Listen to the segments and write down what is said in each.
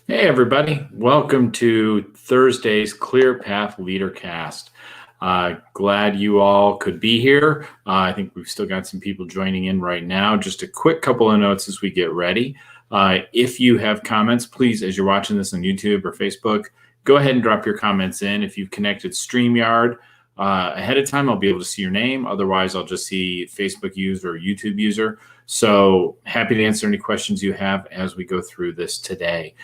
Hey, everybody. Welcome to Thursday's Clear Path Leadercast. Glad you all could be here. I think we've still got some people joining in right now. Just a quick couple of notes as we get ready. If you have comments, please, as you're watching this on YouTube or Facebook, go ahead and drop your comments in. If you've connected StreamYard ahead of time, I'll be able to see your name. Otherwise, I'll just see Facebook user or YouTube user. So happy to answer any questions you have as we go through this today.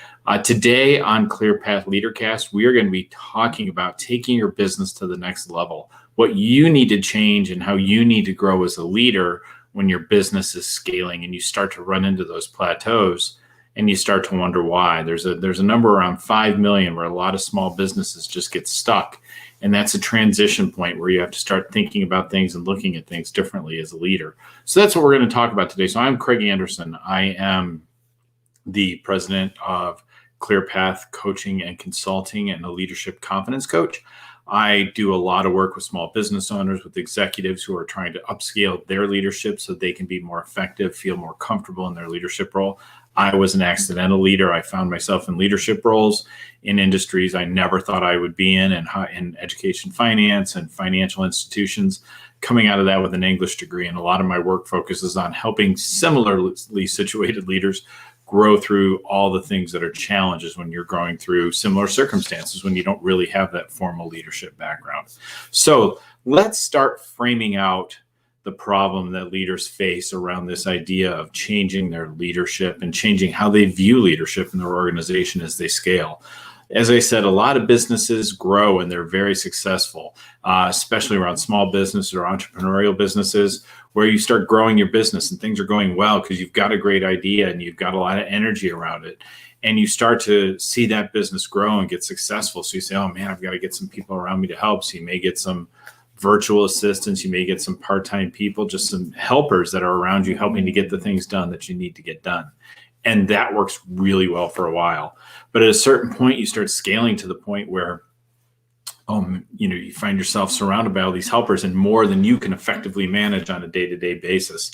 Today on Clear Path Leadercast, we are going to be talking about taking your business to the next level, what you need to change and how you need to grow as a leader when your business is scaling and you start to run into those plateaus and you start to wonder why. There's a number around 5 million where a lot of small businesses just get stuck. And that's a transition point where you have to start thinking about things and looking at things differently as a leader. So that's what we're going to talk about today. So I'm Craig Anderson. I am the president of Clear Path Coaching and Consulting and a leadership confidence coach. I do a lot of work with small business owners, with executives who are trying to upscale their leadership so they can be more effective, feel more comfortable in their leadership role. I was an accidental leader. I found myself in leadership roles in industries I never thought I would be in education, finance, and financial institutions. Coming out of that with an English degree, and a lot of my work focuses on helping similarly situated leaders grow through all the things that are challenges when you're going through similar circumstances when you don't really have that formal leadership background. So let's start framing out the problem that leaders face around this idea of changing their leadership and changing how they view leadership in their organization as they scale. As I said, a lot of businesses grow and they're very successful, especially around small business or entrepreneurial businesses, where you start growing your business and things are going well because you've got a great idea and you've got a lot of energy around it. And you start to see that business grow and get successful. So you say, oh man, I've got to get some people around me to help. So you may get some virtual assistants, you may get some part-time people, just some helpers that are around you helping to get the things done that you need to get done. And that works really well for a while. But at a certain point, you start scaling to the point where, you find yourself surrounded by all these helpers and more than you can effectively manage on a day-to-day basis.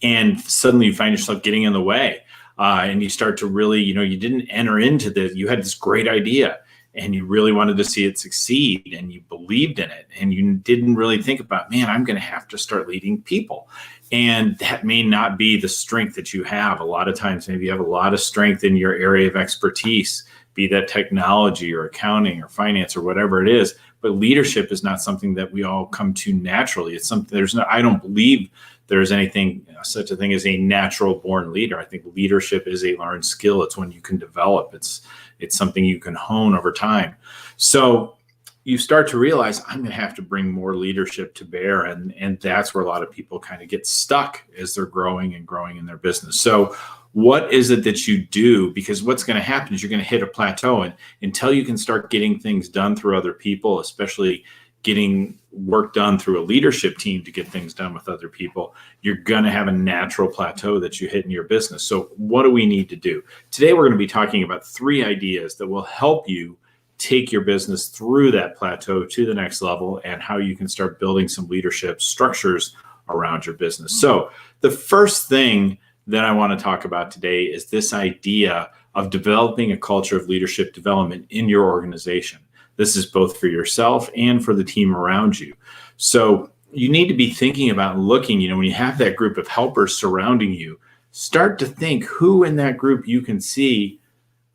And suddenly you find yourself getting in the way. And you start to really, you didn't enter into you had this great idea and you really wanted to see it succeed and you believed in it and you didn't really think about, man, I'm going to have to start leading people. And that may not be the strength that you have. A lot of times, maybe you have a lot of strength in your area of expertise, be that technology or accounting or finance or whatever it is. But leadership is not something that we all come to naturally. It's something I don't believe there's anything, such a thing as a natural born leader. I think leadership is a learned skill. It's one you can develop. It's something you can hone over time. So you start to realize I'm going to have to bring more leadership to bear. And that's where a lot of people kind of get stuck as they're growing in their business. So what is it that you do? Because what's going to happen is you're going to hit a plateau, and until you can start getting things done through other people, especially getting work done through a leadership team to get things done with other people, you're going to have a natural plateau that you hit in your business. So what do we need to do? Today, we're going to be talking about 3 ideas that will help you take your business through that plateau to the next level and how you can start building some leadership structures around your business. So the first thing that I want to talk about today is this idea of developing a culture of leadership development in your organization. This is both for yourself and for the team around you. So you need to be thinking about looking, when you have that group of helpers surrounding you, start to think who in that group you can see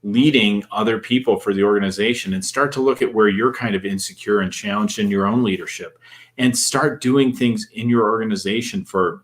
leading other people for the organization, and start to look at where you're kind of insecure and challenged in your own leadership, and start doing things in your organization for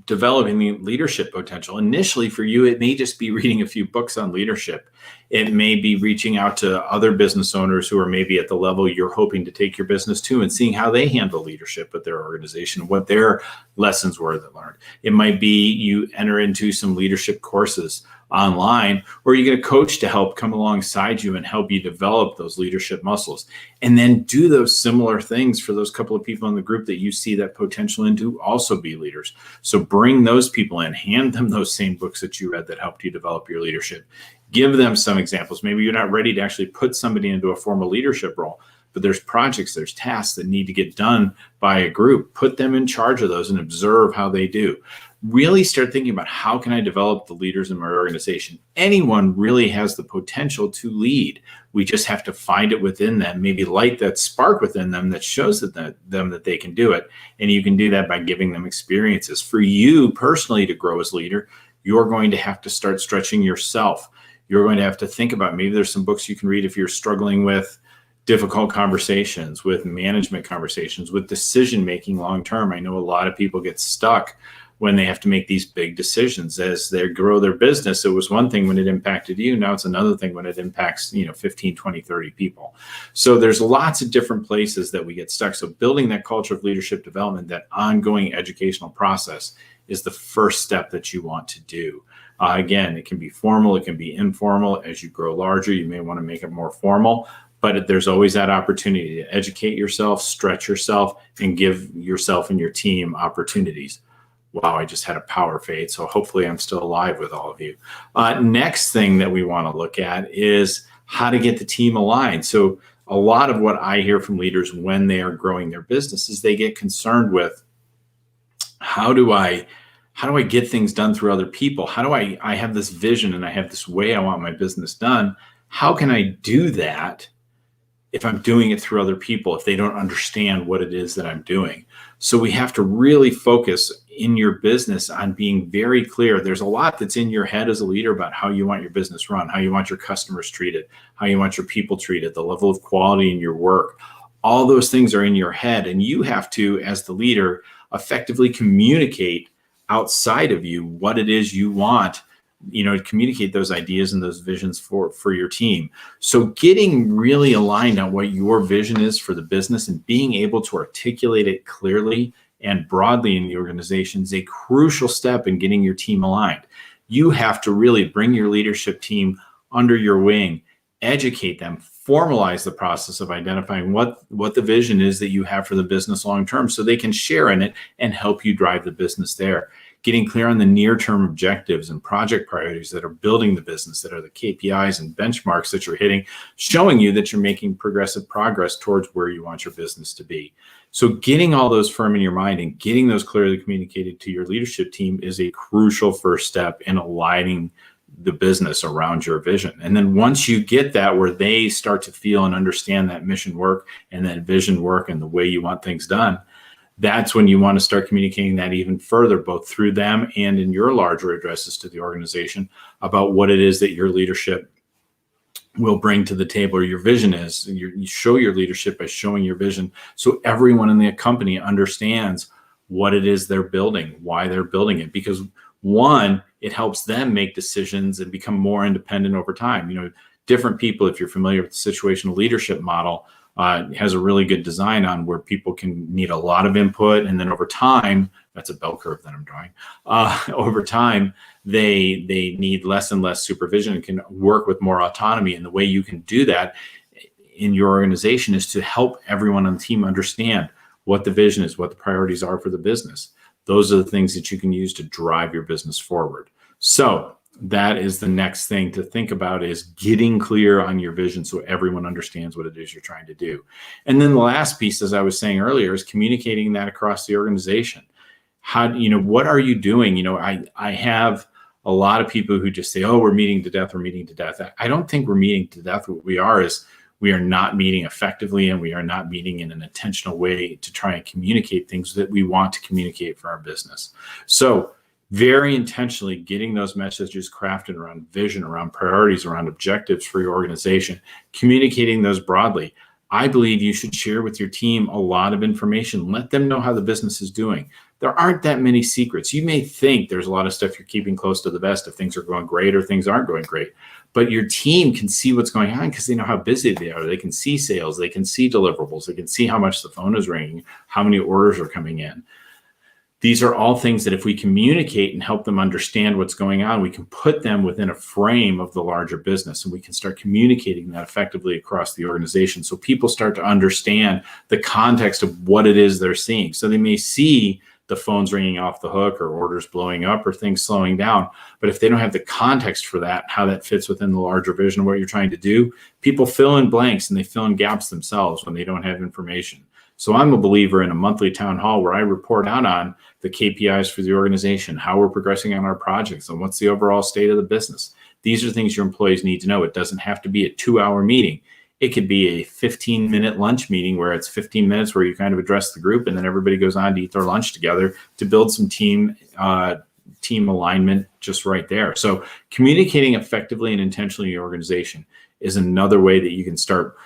developing the leadership potential. Initially for you, it may just be reading a few books on leadership. It may be reaching out to other business owners who are maybe at the level you're hoping to take your business to and seeing how they handle leadership with their organization, what their lessons were that learned. It might be you enter into some leadership courses online, or you get a coach to help come alongside you and help you develop those leadership muscles. And then do those similar things for those couple of people in the group that you see that potential in to also be leaders. So bring those people in, hand them those same books that you read that helped you develop your leadership. Give them some examples. Maybe you're not ready to actually put somebody into a formal leadership role, but there's projects, there's tasks that need to get done by a group. Put them in charge of those and observe how they do. really start thinking about how can I develop the leaders in my organization. Anyone really has the potential to lead. We just have to find it within them, maybe light that spark within them that shows them that they can do it. And you can do that by giving them experiences. For you personally to grow as leader, you're going to have to start stretching yourself. You're going to have to think about, maybe there's some books you can read if you're struggling with difficult conversations, with management conversations, with decision making long term. I know a lot of people get stuck when they have to make these big decisions as they grow their business. It was one thing when it impacted you. Now it's another thing when it impacts, 15, 20, 30 people. So there's lots of different places that we get stuck. So building that culture of leadership development, that ongoing educational process, is the first step that you want to do. Again, it can be formal, it can be informal. As you grow larger, you may want to make it more formal, but there's always that opportunity to educate yourself, stretch yourself, and give yourself and your team opportunities. Wow, I just had a power fade, so hopefully I'm still alive with all of you. Next thing that we want to look at is how to get the team aligned. So a lot of what I hear from leaders when they are growing their business is they get concerned with, how do I get things done through other people? How do I have this vision and I have this way I want my business done? How can I do that if I'm doing it through other people, if they don't understand what it is that I'm doing? So we have to really focus in your business on being very clear. There's a lot that's in your head as a leader about how you want your business run, how you want your customers treated, how you want your people treated, the level of quality in your work. All those things are in your head, and you have to, as the leader, effectively communicate outside of you what it is you want, communicate those ideas and those visions for your team. So getting really aligned on what your vision is for the business and being able to articulate it clearly and broadly in the organization is a crucial step in getting your team aligned. You have to really bring your leadership team under your wing, educate them, formalize the process of identifying what the vision is that you have for the business long term, so they can share in it and help you drive the business there. Getting clear on the near-term objectives and project priorities that are building the business, that are the KPIs and benchmarks that you're hitting, showing you that you're making progressive progress towards where you want your business to be. So getting all those firm in your mind and getting those clearly communicated to your leadership team is a crucial first step in aligning the business around your vision. And then once you get that, where they start to feel and understand that mission work and that vision work and the way you want things done, that's when you want to start communicating that even further, both through them and in your larger addresses to the organization, about what it is that your leadership will bring to the table, or your vision is. You show your leadership by showing your vision, so everyone in the company understands what it is they're building, why they're building it. Because one, it helps them make decisions and become more independent over time. Different people, if you're familiar with the situational leadership model, has a really good design on where people can need a lot of input, and then over time, that's a bell curve that I'm drawing. Over time, they need less and less supervision and can work with more autonomy. And the way you can do that in your organization is to help everyone on the team understand what the vision is, what the priorities are for the business. Those are the things that you can use to drive your business forward. So that is the next thing to think about, is getting clear on your vision so everyone understands what it is you're trying to do. And then the last piece, as I was saying earlier, is communicating that across the organization. What are you doing? I have a lot of people who just say, oh, we're meeting to death, we're meeting to death. I don't think we're meeting to death. What we are is we are not meeting effectively, and we are not meeting in an intentional way to try and communicate things that we want to communicate for our business. So very intentionally getting those messages crafted around vision, around priorities, around objectives for your organization, communicating those broadly. I believe you should share with your team a lot of information. Let them know how the business is doing. There aren't that many secrets. You may think there's a lot of stuff you're keeping close to the vest if things are going great or things aren't going great, but your team can see what's going on because they know how busy they are. They can see sales, they can see deliverables, they can see how much the phone is ringing, how many orders are coming in. These are all things that if we communicate and help them understand what's going on, we can put them within a frame of the larger business, and we can start communicating that effectively across the organization. So people start to understand the context of what it is they're seeing. So they may see the phones ringing off the hook or orders blowing up or things slowing down. But if they don't have the context for that, how that fits within the larger vision of what you're trying to do, people fill in blanks and they fill in gaps themselves when they don't have information. So I'm a believer in a monthly town hall where I report out on the KPIs for the organization, how we're progressing on our projects, and what's the overall state of the business. These are things your employees need to know. It doesn't have to be a 2-hour meeting. It could be a 15-minute lunch meeting where it's 15 minutes where you kind of address the group, and then everybody goes on to eat their lunch together to build some team alignment just right there. So communicating effectively and intentionally in your organization is another way that you can start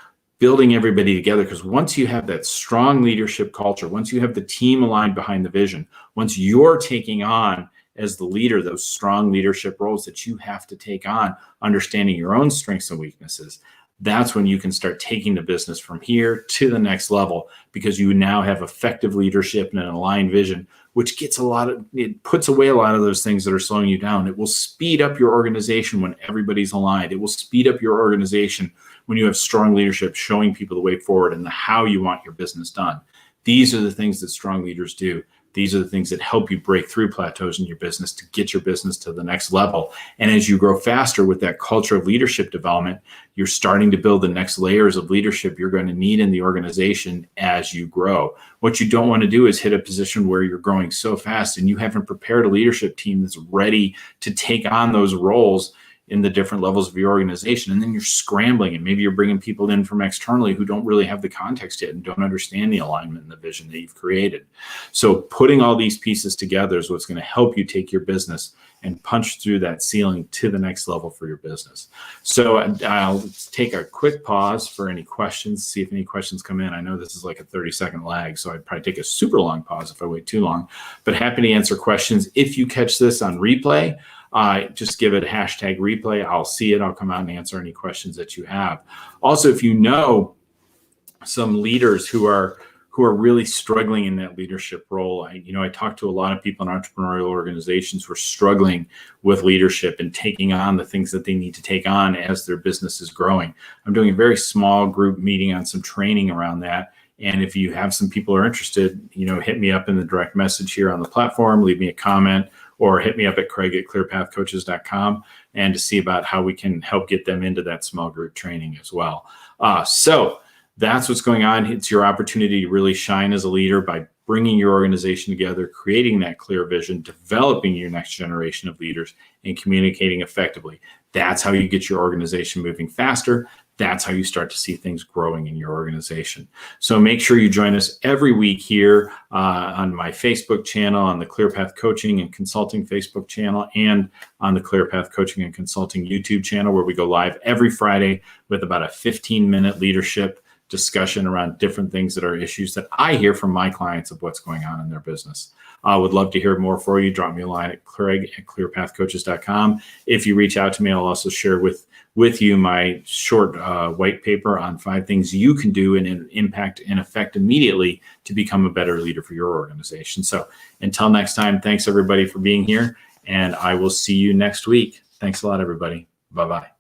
building everybody together, because once you have that strong leadership culture, once you have the team aligned behind the vision, once you're taking on as the leader those strong leadership roles that you have to take on, understanding your own strengths and weaknesses, that's when you can start taking the business from here to the next level, because you now have effective leadership and an aligned vision, which it puts away a lot of those things that are slowing you down. It will speed up your organization when everybody's aligned. It will speed up your organization when you have strong leadership showing people the way forward and how you want your business done. These are the things that strong leaders do. These are the things that help you break through plateaus in your business to get your business to the next level. And as you grow faster with that culture of leadership development, you're starting to build the next layers of leadership you're going to need in the organization as you grow. What you don't want to do is hit a position where you're growing so fast and you haven't prepared a leadership team that's ready to take on those roles in the different levels of your organization. And then you're scrambling, and maybe you're bringing people in from externally who don't really have the context yet and don't understand the alignment and the vision that you've created. So putting all these pieces together is what's going to help you take your business and punch through that ceiling to the next level for your business. So I'll take a quick pause for any questions, see if any questions come in. I know this is like a 30-second lag, so I'd probably take a super long pause if I wait too long, but happy to answer questions. If you catch this on replay, just give it a hashtag replay. I'll see it. I'll come out and answer any questions that you have. Also, if you know some leaders who are really struggling in that leadership role, I talk to a lot of people in entrepreneurial organizations who are struggling with leadership and taking on the things that they need to take on as their business is growing. I'm doing a very small group meeting on some training around that. And if you have some people who are interested, hit me up in the direct message here on the platform, leave me a comment, or hit me up at craig@clearpathcoaches.com and to see about how we can help get them into that small group training as well. So that's what's going on. It's your opportunity to really shine as a leader by bringing your organization together, creating that clear vision, developing your next generation of leaders, and communicating effectively. That's how you get your organization moving faster. That's how you start to see things growing in your organization. So make sure you join us every week here on my Facebook channel, on the Clear Path Coaching and Consulting Facebook channel, and on the Clear Path Coaching and Consulting YouTube channel, where we go live every Friday with about a 15-minute leadership discussion around different things that are issues that I hear from my clients of what's going on in their business. I would love to hear more for you. Drop me a line at craig@clearpathcoaches.com. If you reach out to me, I'll also share with you my short white paper on 5 things you can do and impact and affect immediately to become a better leader for your organization. So until next time, thanks everybody for being here, and I will see you next week. Thanks a lot, everybody. Bye-bye.